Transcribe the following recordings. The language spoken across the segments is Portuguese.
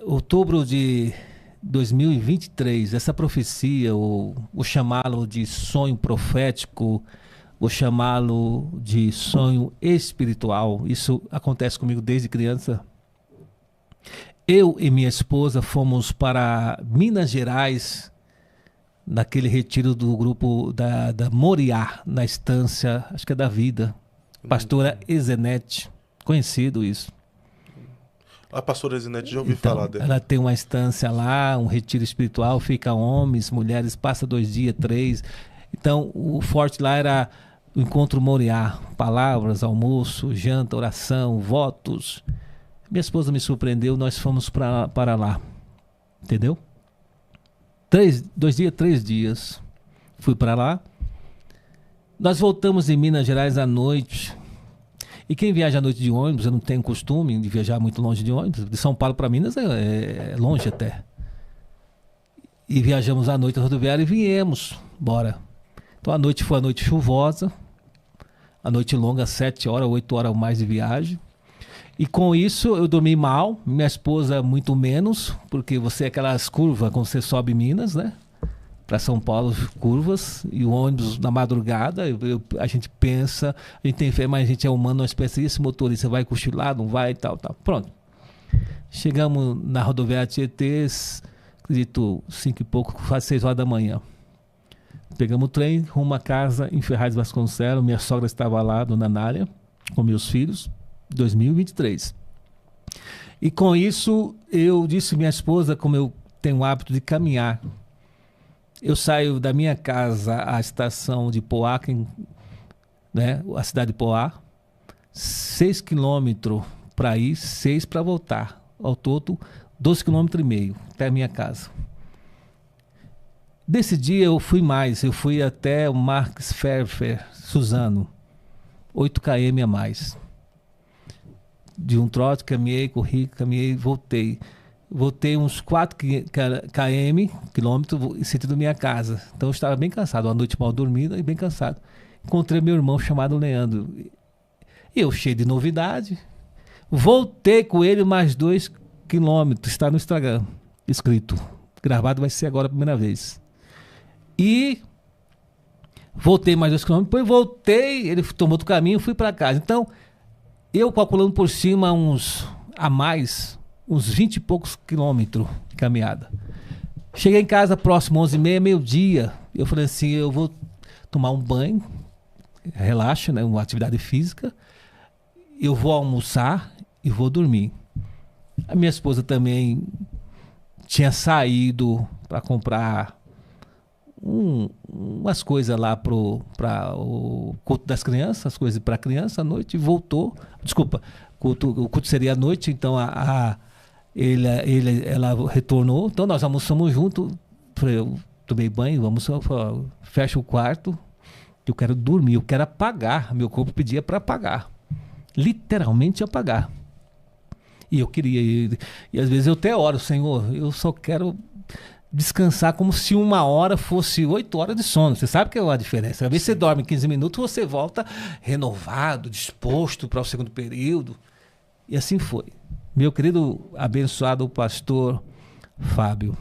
outubro de 2023, essa profecia, ou vou chamá-lo de sonho profético, vou chamá-lo de sonho espiritual. Isso acontece comigo desde criança. Eu e minha esposa fomos para Minas Gerais, naquele retiro do grupo da Moriá, na estância, acho que é da Vida, pastora Ezenete, conhecido isso. A pastora Zinete, já ouvi Então, falar dela. ela tem uma estância lá, um retiro espiritual, fica homens, mulheres, passa 2 dias, 3. Então, o forte lá era o encontro Moriá, palavras, almoço, janta, oração, votos. Minha esposa me surpreendeu, nós fomos para lá, entendeu? 2 dias, 3 dias, fui para lá. Nós voltamos em Minas Gerais à noite. E quem viaja à noite de ônibus, eu não tenho costume de viajar muito longe de ônibus. De São Paulo para Minas é longe até. E viajamos à noite na rodoviária e viemos. Bora. Então a noite foi a noite chuvosa. A noite longa, 7 horas, 8 horas ou mais de viagem. E com isso eu dormi mal. Minha esposa muito menos. Porque você é aquelas curvas quando você sobe Minas, né? Para São Paulo, curvas, e o ônibus na madrugada, a gente pensa, a gente tem fé, mas a gente é humano, nós pensamos, esse motorista vai cochilar, não vai, tal, tal. Pronto. Chegamos na rodoviária Tietê, acredito, 5 e pouco, quase 6 horas da manhã. Pegamos o trem, rumo à casa em Ferraz de Vasconcelos, minha sogra estava lá, dona Nália, com meus filhos, 2023. E com isso, eu disse à minha esposa, como eu tenho o hábito de caminhar, eu saio da minha casa à estação de Poá, né, a cidade de Poá, 6 quilômetros para ir, 6 para voltar. Ao todo, 12,5 km até a minha casa. Desse dia eu fui mais, eu fui até o Marques Ferfer, Suzano, 8 km a mais. De um trote, caminhei, corri, caminhei, voltei. Voltei uns 4 km em sentido da minha casa. Então eu estava bem cansado, uma noite mal dormida e bem cansado. Encontrei meu irmão chamado Leandro. Eu cheio de novidade. Voltei com ele mais 2 km. Está no Instagram, escrito. Gravado vai ser agora a primeira vez. E voltei mais 2 km. Depois voltei, ele tomou outro caminho e fui para casa. Então, eu calculando por cima uns 20 e poucos quilômetros de caminhada. Cheguei em casa próximo 11h30, meio-dia. Eu falei assim, eu vou tomar um banho, relaxa, né, uma atividade física. Eu vou almoçar e vou dormir. A minha esposa também tinha saído para comprar umas coisas lá para o culto das crianças, as coisas para criança à noite, e voltou. Desculpa, o culto seria à noite, então ela retornou, então nós almoçamos junto. Eu tomei banho, vamos, fecha o quarto, eu quero dormir, eu quero apagar. Meu corpo pedia para apagar, literalmente apagar. E eu queria, e às vezes eu até oro, Senhor, eu só quero descansar, como se 1 hora fosse 8 horas de sono. Você sabe que é uma diferença. Às vezes você dorme 15 minutos, você volta renovado, disposto para o segundo período. E assim foi. Meu querido abençoado pastor Fábio,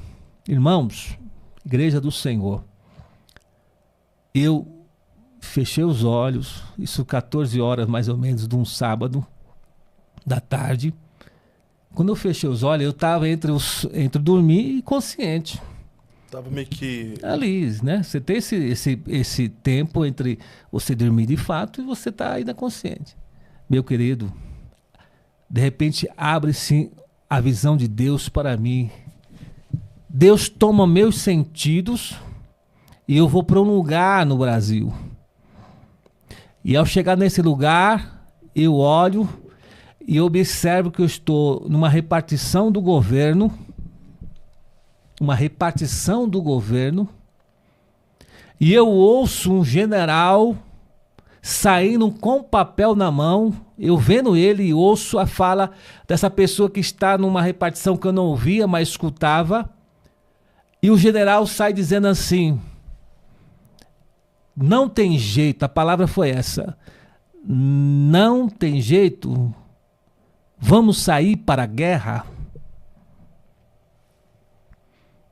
irmãos, Igreja do Senhor, eu fechei os olhos, isso 14 horas mais ou menos de um sábado da tarde. Quando eu fechei os olhos, eu estava entre dormir e consciente. Tava meio que ali, né? Você tem esse tempo entre você dormir de fato e você tá ainda consciente. Meu querido, de repente abre-se a visão de Deus para mim. Deus toma meus sentidos e eu vou para um lugar no Brasil. E ao chegar nesse lugar, eu olho e observo que eu estou numa repartição do governo, e eu ouço um general saindo com papel na mão, eu vendo ele e ouço a fala dessa pessoa que está numa repartição que eu não ouvia, mas escutava, e o general sai dizendo assim: não tem jeito, a palavra foi essa, não tem jeito, vamos sair para a guerra.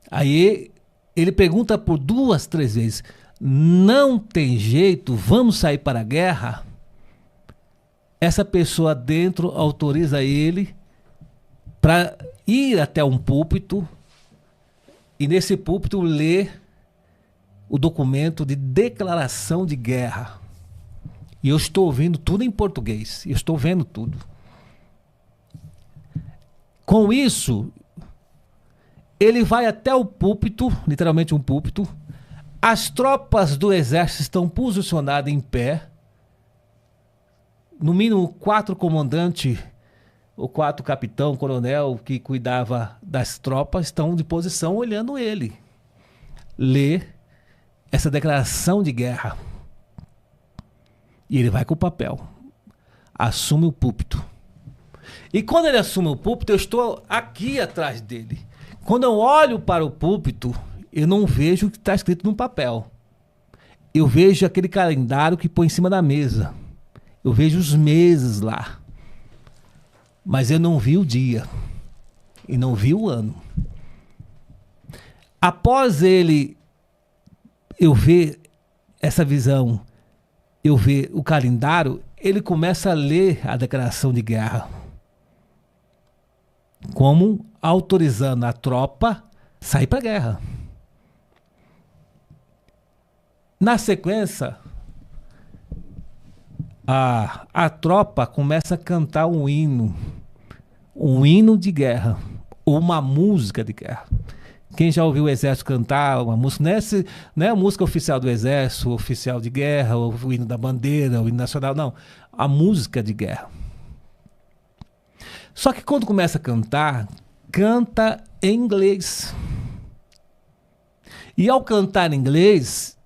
Aí ele pergunta por 2, 3 vezes: não tem jeito, vamos sair para a guerra? Essa pessoa dentro autoriza ele para ir até um púlpito e nesse púlpito ler o documento de declaração de guerra. E eu estou ouvindo tudo em português. Eu estou vendo tudo. Com isso, ele vai até o púlpito, literalmente um púlpito. As tropas do exército estão posicionadas em pé. No mínimo 4 comandantes, ou 4 capitão, coronel, que cuidava das tropas, estão de posição olhando ele ler essa declaração de guerra. E ele vai com o papel, assume o púlpito. E quando ele assume o púlpito, eu estou aqui atrás dele. Quando eu olho para o púlpito, eu não vejo o que está escrito no papel. Eu vejo aquele calendário que põe em cima da mesa. Eu vejo os meses lá. Mas eu não vi o dia. E não vi o ano. Após eu ver essa visão, eu ver o calendário, ele começa a ler a declaração de guerra. Como autorizando a tropa a sair para a guerra. Na sequência, a tropa começa a cantar um hino de guerra, ou uma música de guerra. Quem já ouviu o exército cantar uma música, não é a música oficial do exército, oficial de guerra, o hino da bandeira, o hino nacional, não. A música de guerra. Só que quando começa a cantar, canta em inglês. E ao cantar em inglês,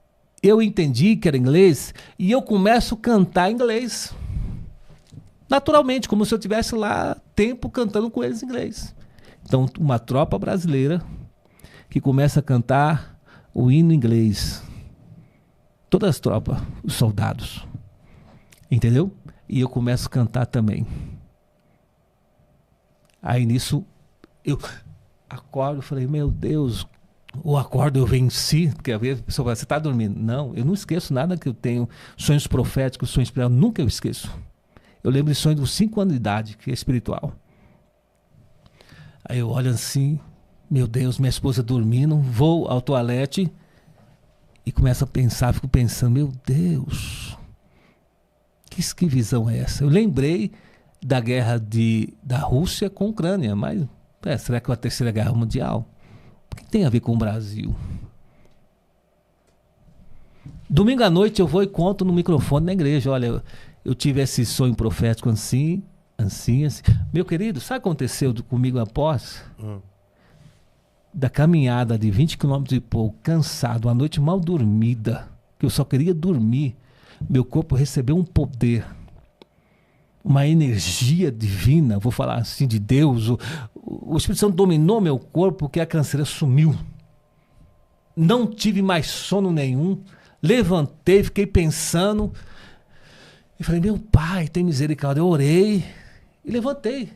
eu entendi que era inglês e eu começo a cantar em inglês. Naturalmente, como se eu estivesse lá tempo cantando com eles em inglês. Então, uma tropa brasileira que começa a cantar o hino em inglês. Todas as tropas, os soldados. Entendeu? E eu começo a cantar também. Aí nisso, eu acordo e falei, meu Deus, o acordo eu venci, porque às vezes a pessoa fala, você está dormindo? Não, eu não esqueço nada que eu tenho, sonhos proféticos, sonhos espirituais, nunca eu esqueço. Eu lembro de sonhos dos 5 anos de idade, que é espiritual. Aí eu olho assim, meu Deus, minha esposa dormindo, vou ao toalete e começo a pensar, fico pensando, meu Deus, que visão é essa? Eu lembrei da guerra da Rússia com a Ucrânia, mas será que é a Terceira Guerra Mundial? O que tem a ver com o Brasil? Domingo à noite eu vou e conto no microfone na igreja, olha, eu tive esse sonho profético assim. Meu querido, sabe o que aconteceu comigo após? Da caminhada de 20 quilômetros e pouco, cansado, uma noite mal dormida, que eu só queria dormir, meu corpo recebeu um poder, uma energia divina, vou falar assim, de Deus. O Espírito Santo dominou meu corpo, porque a canseira sumiu. Não tive mais sono nenhum. Levantei, fiquei pensando. E falei, meu Pai, tem misericórdia. Eu orei e levantei.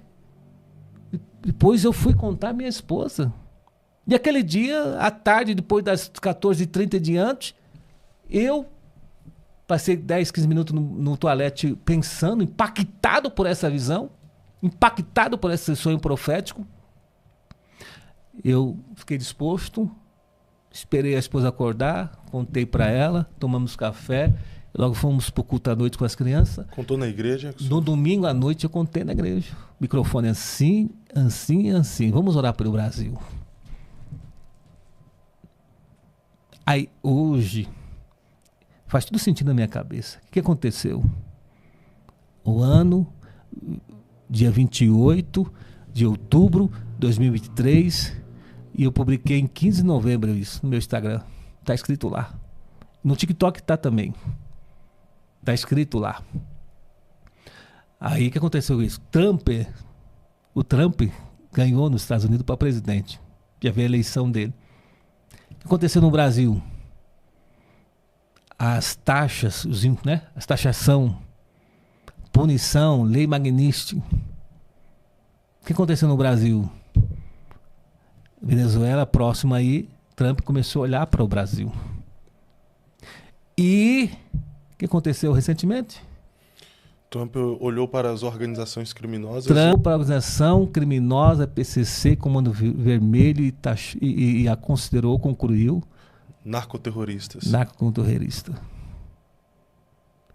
Depois eu fui contar à minha esposa. E aquele dia, à tarde, depois das 14h30 em diante, eu passei 10, 15 minutos no toalete pensando, impactado por essa visão, impactado por esse sonho profético. Eu fiquei disposto, esperei a esposa acordar, contei para ela, tomamos café, logo fomos para o culto à noite com as crianças. Contou na igreja? No domingo à noite eu contei na igreja. Microfone assim. Vamos orar pelo Brasil. Aí hoje faz tudo sentido na minha cabeça. O que aconteceu? O ano, dia 28 de outubro de 2023, e eu publiquei em 15 de novembro isso no meu Instagram. Está escrito lá. No TikTok está também. Está escrito lá. Aí o que aconteceu isso? O Trump ganhou nos Estados Unidos para presidente. Já veio a eleição dele. O que aconteceu no Brasil? As taxas, as taxação, punição, lei Magnitsky. O que aconteceu no Brasil? Venezuela, próximo aí, Trump começou a olhar para o Brasil. E o que aconteceu recentemente? Trump olhou para as organizações criminosas. Trump para a organização criminosa PCC, Comando Vermelho, e a considerou, concluiu Narcoterroristas. narcoterrorista.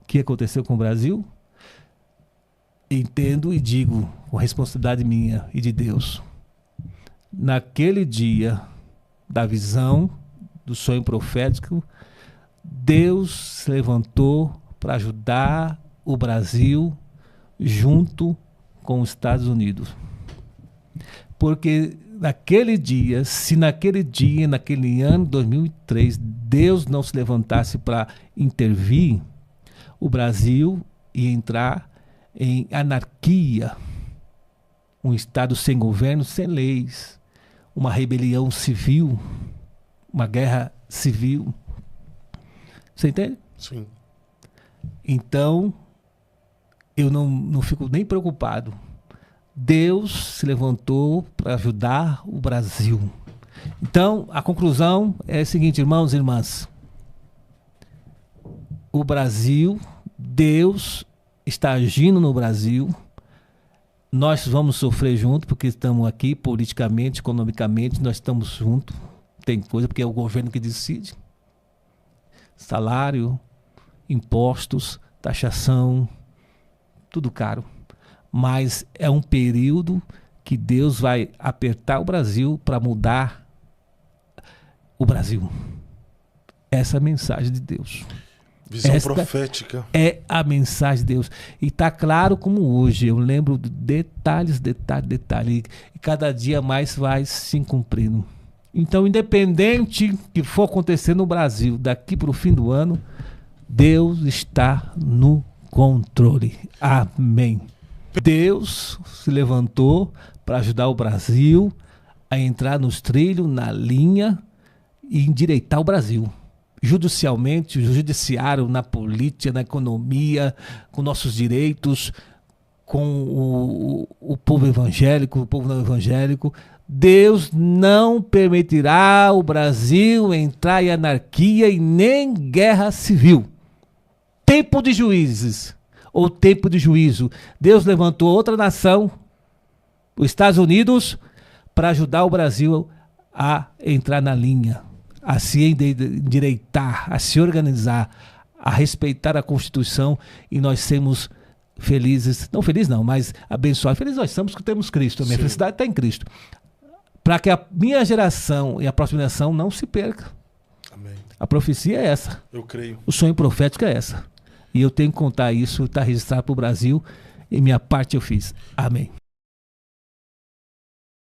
O que aconteceu com o Brasil? Entendo e digo, com responsabilidade minha e de Deus, naquele dia da visão, do sonho profético, Deus se levantou para ajudar o Brasil junto com os Estados Unidos. Porque naquele dia, se naquele dia, naquele ano 2003, Deus não se levantasse para intervir, o Brasil ia entrar em anarquia, um Estado sem governo, sem leis, uma rebelião civil, uma guerra civil. Você entende? Sim. Então, eu não fico nem preocupado. Deus se levantou para ajudar o Brasil. Então, a conclusão é a seguinte, irmãos e irmãs. O Brasil, Deus está agindo no Brasil. Nós vamos sofrer junto, porque estamos aqui politicamente, economicamente, nós estamos juntos. Tem coisa, porque é o governo que decide. Salário, impostos, taxação, tudo caro. Mas é um período que Deus vai apertar o Brasil para mudar o Brasil. Essa é a mensagem de Deus. Visão profética. É a mensagem de Deus. E está claro como hoje. Eu lembro de detalhes. E cada dia mais vai se cumprindo. Então, independente que for acontecer no Brasil, daqui para o fim do ano, Deus está no controle. Amém. Deus se levantou para ajudar o Brasil a entrar nos trilhos, na linha e endireitar o Brasil. Judicialmente, o judiciário, na política, na economia, com nossos direitos, com o povo evangélico, o povo não evangélico. Deus não permitirá o Brasil entrar em anarquia e nem guerra civil. Tempo de juízes, ou tempo de juízo. Deus levantou outra nação, os Estados Unidos, para ajudar o Brasil a entrar na linha, a se endireitar, a se organizar, a respeitar a Constituição e nós sermos felizes, não felizes não, mas abençoados. Felizes nós somos que temos Cristo, a minha felicidade está em Cristo. Para que a minha geração e a próxima geração não se perca. Amém. A profecia é essa. Eu creio. O sonho profético é essa. E eu tenho que contar isso, está registrado para o Brasil, e minha parte eu fiz. Amém.